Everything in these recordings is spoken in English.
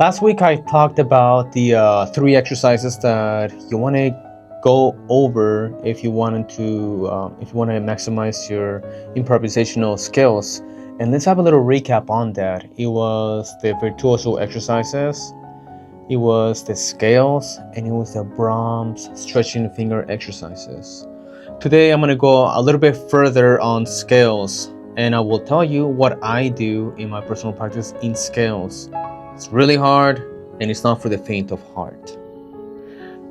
Last week I talked about the three exercises that you want to go over if you want to maximize your improvisational skills. And let's have a little recap on that. It was the virtuoso exercises, it was the scales, and it was the Brahms stretching finger exercises. Today I'm going to go a little bit further on scales, and I will tell you what I do in my personal practice in scales. It's really hard, and it's not for the faint of heart.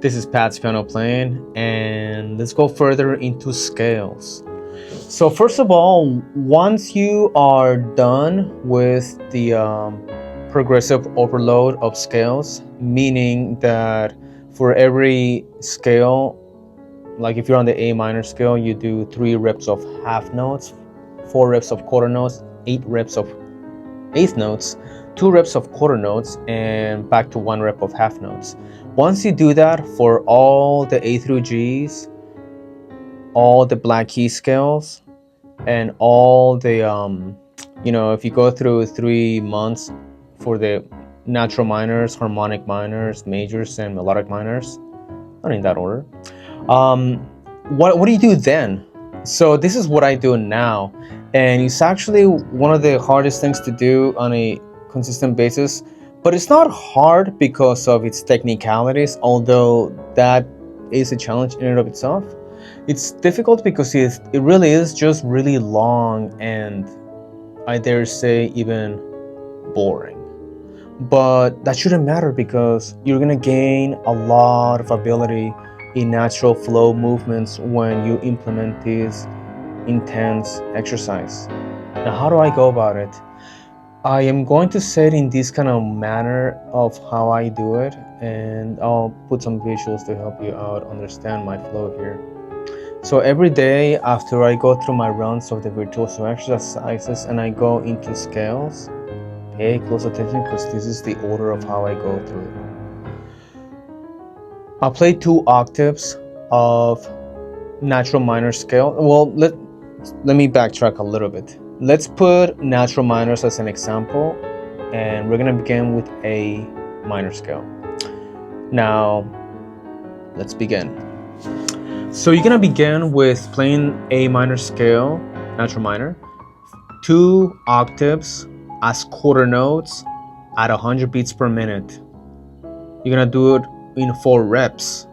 This is Pat's piano playing, and let's go further into scales. So first of all, once you are done with the progressive overload of scales, meaning that for every scale, like if you're on the A minor scale, you do 3 reps of half notes, 4 reps of quarter notes, 8 reps of eighth notes, 2 reps of quarter notes, and back to 1 rep of half notes. Once you do that for all the A through Gs, all the black key scales, and all the if you go through 3 months for the natural minors, harmonic minors, majors, and melodic minors, not in that order, what do you do then? So this is what I do now, and it's actually one of the hardest things to do on a consistent basis, but it's not hard because of its technicalities, although that is a challenge in and of itself. It's difficult because it really is just really long and, I dare say, even boring. But that shouldn't matter because you're gonna gain a lot of ability in natural flow movements when you implement this intense exercise. Now, how do I go about it? I am going to say it in this kind of manner of how I do it, and I'll put some visuals to help you out understand my flow here. So every day after I go through my rounds of the virtuoso exercises and I go into scales, pay close attention because this is the order of how I go through it. I'll play 2 octaves of natural minor scale. Well, let me backtrack a little bit. Let's put natural minors as an example, and we're gonna begin with A minor scale. Now, let's begin. So you're gonna begin with playing A minor scale, natural minor, 2 octaves as quarter notes at 100 beats per minute. You're gonna do it in 4 reps.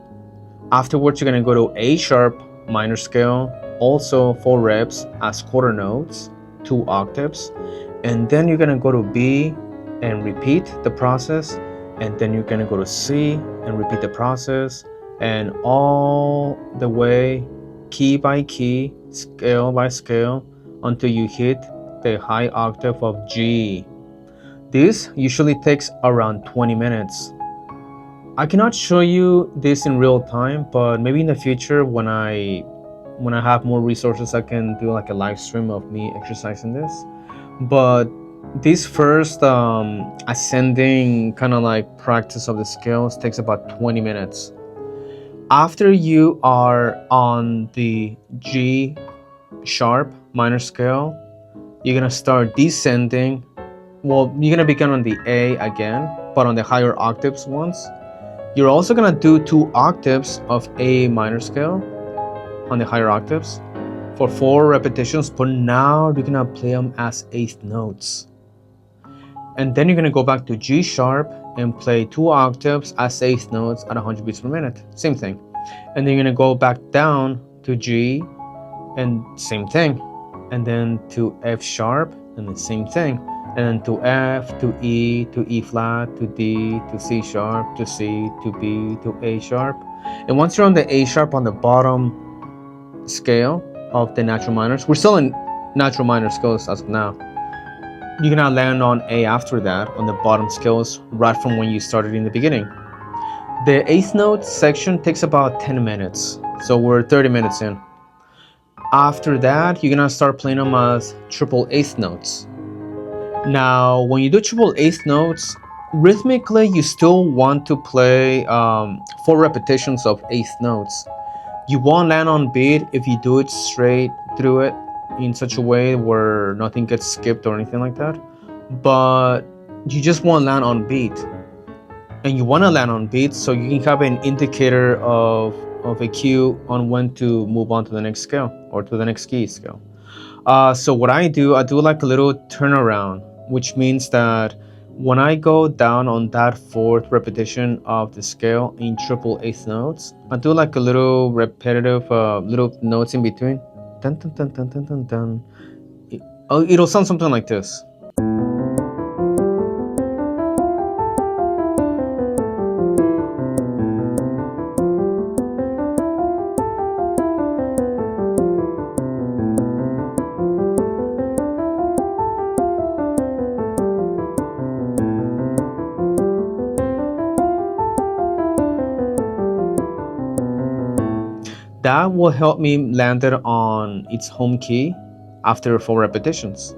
Afterwards, you're gonna go to A sharp minor scale, also 4 reps as quarter notes, 2 octaves, and then you're gonna go to B and repeat the process, and then you're gonna go to C and repeat the process, and all the way, key by key, scale by scale, until you hit the high octave of G. This usually takes around 20 minutes. I cannot show you this in real time, but maybe in the future when I have more resources, I can do like a live stream of me exercising this. But this first ascending kind of like practice of the scales takes about 20 minutes. After you are on the G sharp minor scale, you're gonna start descending. Well, you're gonna begin on the A again, but on the higher octaves ones. You're also gonna do 2 octaves of A minor scale on the higher octaves for 4 repetitions, but now you're gonna play them as 8th notes. And then you're gonna go back to G sharp and play 2 octaves as 8th notes at 100 beats per minute. Same thing. And then you're gonna go back down to G and same thing. And then to F sharp and the same thing. And then to F, to E flat, to D, to C sharp, to C, to B, to A sharp. And once you're on the A sharp on the bottom scale of the natural minors, we're still in natural minor scales as of now. You're gonna land on A after that on the bottom scales right from when you started in the beginning. The 8th note section takes about 10 minutes, so we're 30 minutes in. After that, you're gonna start playing them as triple 8th notes. Now, when you do triple 8th notes, rhythmically you still want to play 4 repetitions of 8th notes. You won't land on beat if you do it straight through it in such a way where nothing gets skipped or anything like that, but you just won't land on beat. and you want to land on beats, so you can have an indicator of a cue on when to move on to the next scale or to the next key scale. So what I do like a little turnaround, which means that when I go down on that fourth repetition of the scale in triple eighth notes, I do like a little repetitive little notes in between. Dun, dun, dun, dun, dun, dun, dun. It'll sound something like this. That will help me land it on its home key after 4 repetitions.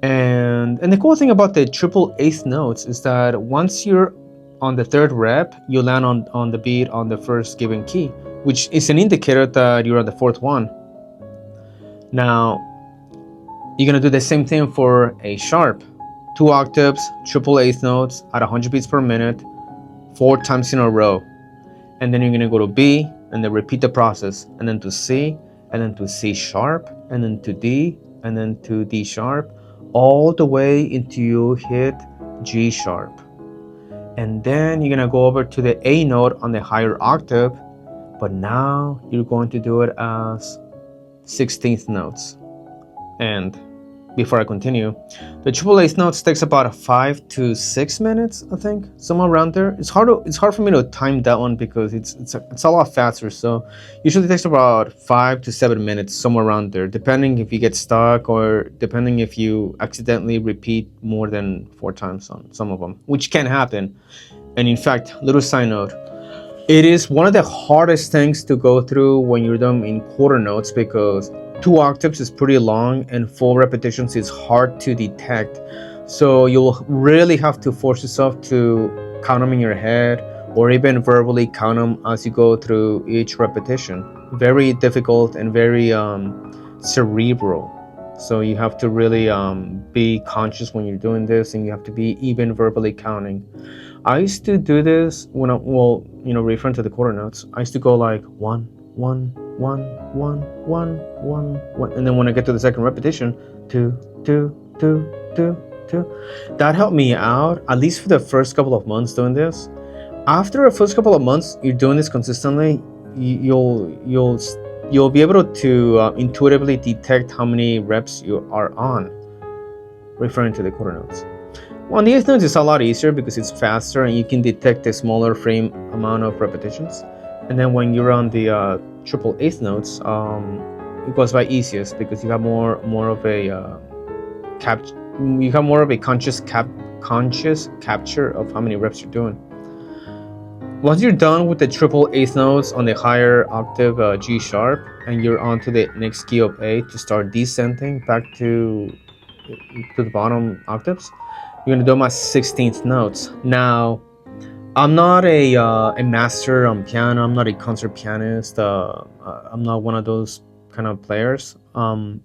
And the cool thing about the triple eighth notes is that once you're on the third rep, you land on the beat on the first given key, which is an indicator that you're on the fourth one. Now, you're gonna do the same thing for A sharp. 2 octaves, triple eighth notes at 100 beats per minute, 4 times in a row. And then you're gonna go to B, and then repeat the process, and then to C, and then to C sharp, and then to D, and then to D sharp, all the way until you hit G sharp. And then you're gonna go over to the A note on the higher octave, but now you're going to do it as 16th notes. And before I continue, the triple eighth notes takes about 5 to 6 minutes, I think, somewhere around there. It's hard for me to time that one because it's a lot faster. So usually it takes about 5 to 7 minutes, somewhere around there, depending if you get stuck or depending if you accidentally repeat more than 4 times on some of them, which can happen. And in fact, little side note, it is one of the hardest things to go through when you're done in quarter notes because 2 octaves is pretty long and 4 repetitions is hard to detect. So you'll really have to force yourself to count them in your head or even verbally count them as you go through each repetition. Very difficult and very cerebral. So you have to really be conscious when you're doing this, and you have to be even verbally counting. I used to do this when referring to the quarter notes. I used to go like 1, 1, 1, 1, 1, 1, 1, and then when I get to the second repetition, 2, 2, 2, 2, 2. That helped me out, at least for the first couple of months doing this. After the first couple of months, you're doing this consistently, you'll be able to intuitively detect how many reps you are on, referring to the quarter notes. On the eighth notes, it's a lot easier because it's faster and you can detect a smaller frame amount of repetitions. And then when you're on the triple eighth notes, it goes by easiest because you have more of a conscious capture of how many reps you're doing. Once you're done with the triple eighth notes on the higher octave G sharp, and you're on to the next key of A to start descending back to the bottom octaves, you're gonna do my 16th notes. Now, I'm not a master on piano. I'm not a concert pianist. I'm not one of those kind of players. I'm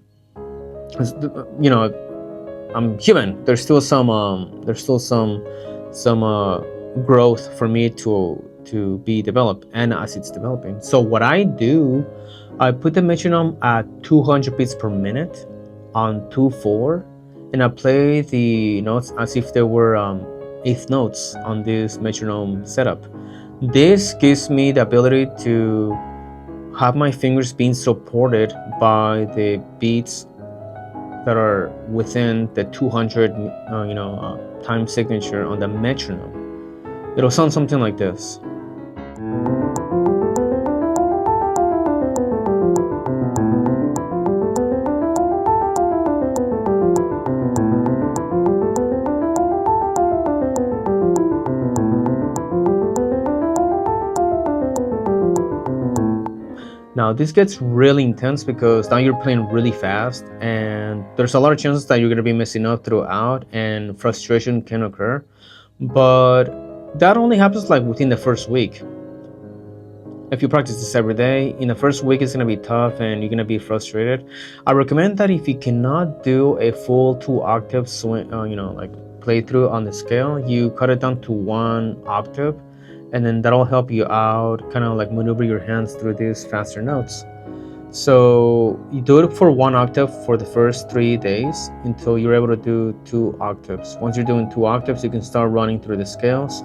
human. There's still some growth for me to be developed, and as it's developing. So what I do, I put the metronome at 200 beats per minute on 2/4, and I play the notes as if they were eighth notes on this metronome setup. This gives me the ability to have my fingers being supported by the beats that are within the 200 time signature on the metronome. It'll sound something like this. Now this gets really intense because now you're playing really fast and there's a lot of chances that you're going to be messing up throughout and frustration can occur, but that only happens like within the first week. If you practice this every day, in the first week it's going to be tough and you're going to be frustrated. I recommend that if you cannot do a full 2 octave swing, like play through on the scale, you cut it down to 1 octave, and then that'll help you out, kind of like maneuver your hands through these faster notes. So you do it for 1 octave for the first 3 days until you're able to do 2 octaves. Once you're doing 2 octaves, you can start running through the scales: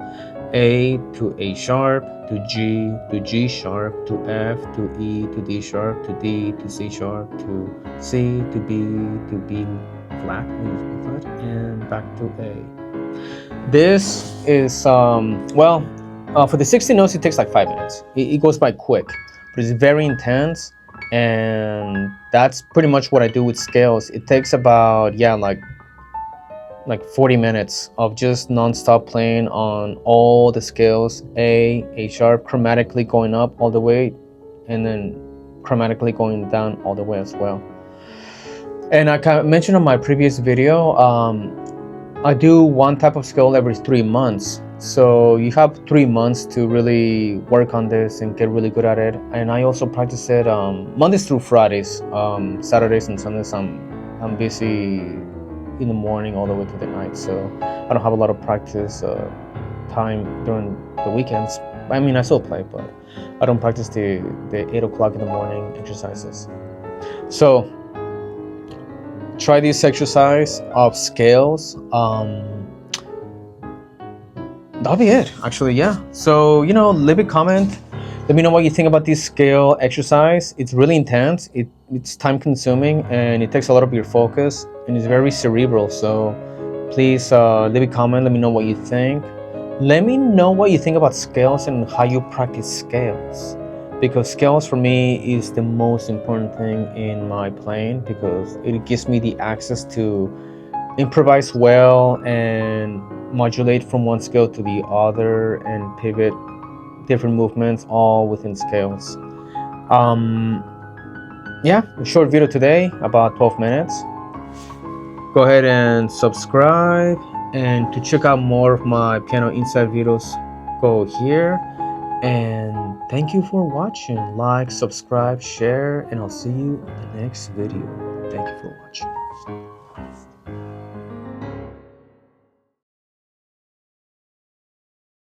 A to A sharp, to G sharp, to F, to E, to D sharp, to D, to C sharp, to C, to B flat, and back to A. This is, for the 60 notes, it takes like 5 minutes. It goes by quick, but it's very intense, and that's pretty much what I do with scales. It takes about, like 40 minutes of just non-stop playing on all the scales: A sharp, chromatically going up all the way, and then chromatically going down all the way as well. And I kind of mentioned on my previous video, I do one type of scale every 3 months. So you have 3 months to really work on this and get really good at it. And I also practice it Mondays through Fridays. Saturdays and Sundays I'm busy in the morning all the way to the night, so I don't have a lot of practice time during the weekends. I mean, I still play, but I don't practice the 8 o'clock in the morning exercises. So try this exercise of scales. That'll be it, actually. Yeah, so leave a comment, let me know what you think about this scale exercise. It's really intense, it's time consuming, and it takes a lot of your focus, and it's very cerebral. So please leave a comment, let me know what you think. Let me know what you think about scales and how you practice scales, because scales for me is the most important thing in my playing, because it gives me the access to improvise well and modulate from one scale to the other and pivot different movements all within scales. Yeah, a short video today, about 12 minutes. Go ahead and subscribe, and to check out more of my piano inside videos, go here. And thank you for watching. Like, subscribe, share, and I'll see you in the next video. Thank you for watching.